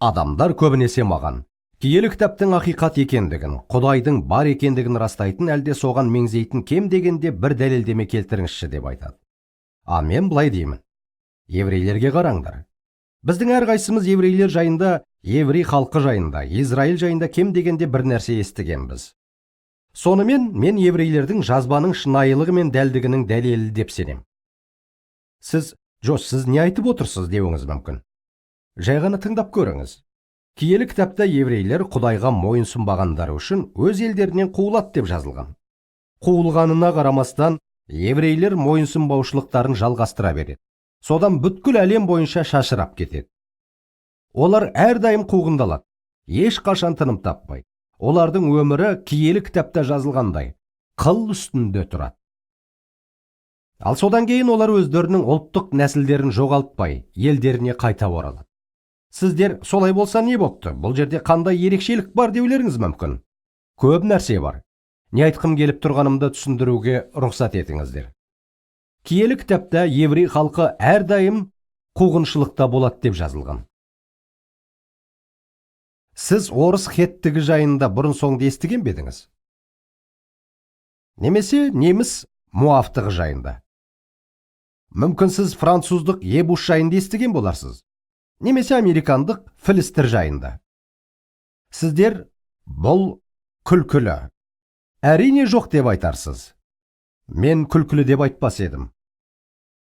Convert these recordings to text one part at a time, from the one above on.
Адамдар көбінесе маған киелі кітаптың ақиқат екендігін, Құдайдың бар екендігін растайтын әлде соған меңзейтін кем дегенде бір дәлелдеме келтіріңізші деп айтады. Мен былай деймін. Еврейлерге қараңдар. Біздің әрқайсымыз еврейлер жайында, еврей халқы жайында, Израиль жайында кем дегенде бір нәрсе естігенбіз. Сонымен мен еврейлердің жазбаның шынайылығы мен дәлдігінің дәлелі деп сенем. Сіз не айтып отырсыз деуіңіз мүмкін. Жай ғана тыңдап көріңіз. Киелі кітапта еврейлер Құдайға мойынсұнбағандары үшін өз елдерінен қуылады деп жазылған. Қуылғанына қарамастан, еврейлер мойынсұнбаушылықтарын жалғастыра береді. Содан бүткіл әлем бойынша шашырап кетеді. Олар әрдайым қуғындалады, ешқашан тыным таппайды. Олардың өмірі киелі кітапта жазылғандай қыл үстінде тұрады. Ал содан кейін олар өздерінің ұлттық нәсілдерін жоғалтпай, елдеріне қайта оралады. Сіздер солай болса не бопты? Бұл жерде қандай ерекшелік бар деулеріңіз мүмкін. Көп нәрсе бар. Не айтқым келіп тұрғанымды түсіндіруге рұқсат етіңіздер. Киелі кітапта еврей халқы әрдайым қуғыншылықта болады деп жазылған. Сіз орыс хеттігі жайында бұрын соңды естіген бе едіңіз? Немесе неміс муафтығы жайында? Мүмкін сіз француздық ебуш жайында естіген боларсыз. Немесе американдық филистер жайында. Сіздер бұл күлкілі. Әрине жоқ деп айтарсыз. Мен күлкілі деп айтпас едім.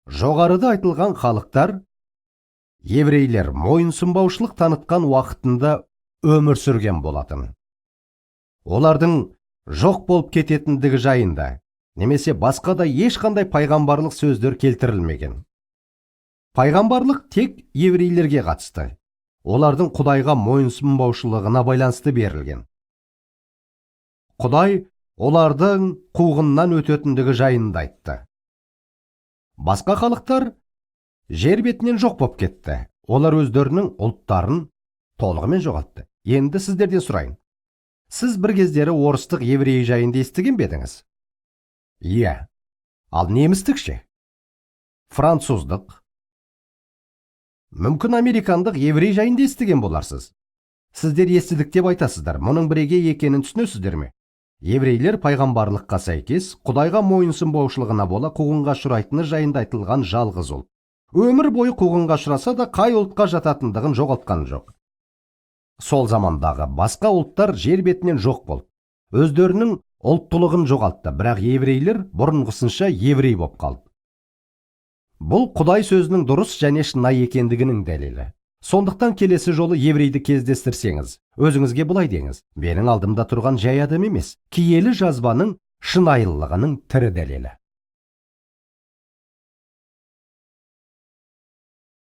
Жоғарыда айтылған халықтар, еврейлер мойынсұнбаушылық танытқан уақытында өмір сүрген болатын. Олардың жоқ болып кететіндігі жайында, немесе басқа да ешқандай пайғамбарлық сөздер келтірілмеген. Пайғамбарлық тек еврейлерге қатысты. Олардың Құдайға мойынсұнбаушылығына байланысты берілген. Құдай олардың қуғыннан өтетіндігі жайында айтты. Басқа халықтар жер бетінен жоқ болып кетті. Олар өздерінің ұлттарын толығымен жоғалтты. Енді сіздерден сұрайын. Сіз бір кездері орыстық еврей жайында естіген бе едіңіз? Иә. Ал немістік ше? Француздық. Мүмкін американдық еврей жайында естіген боларсыз. Сіздер естідік деп айтасыздар. Мұның бірегей екенін түсінесіздер ме? Еврейлер пайғамбарлыққа сәйкес Құдайға мойынсұнбаушылығына бола қуғынға ұшырайтыны жайында айтылған жалғыз ұлт. Өмір бойы қуғынға ұшыраса да қай ұлтқа жататындығын жоғалтқан жоқ. Сол замандағы басқа ұлттар жер бетінен жоқ болып, өздерінің ұлттылығын жоғалтты, бірақ еврейлер бұрынғысынша еврей болып қалды. Бұл Құдай сөзінің дұрыс және шынайы екендігінің дәлелі. Сондықтан келесі жолы еврейді кездестірсеңіз, өзіңізге былай деңіз: менің алдымда тұрған жай адам емес, киелі жазбаның шынайылығының тірі дәлелі.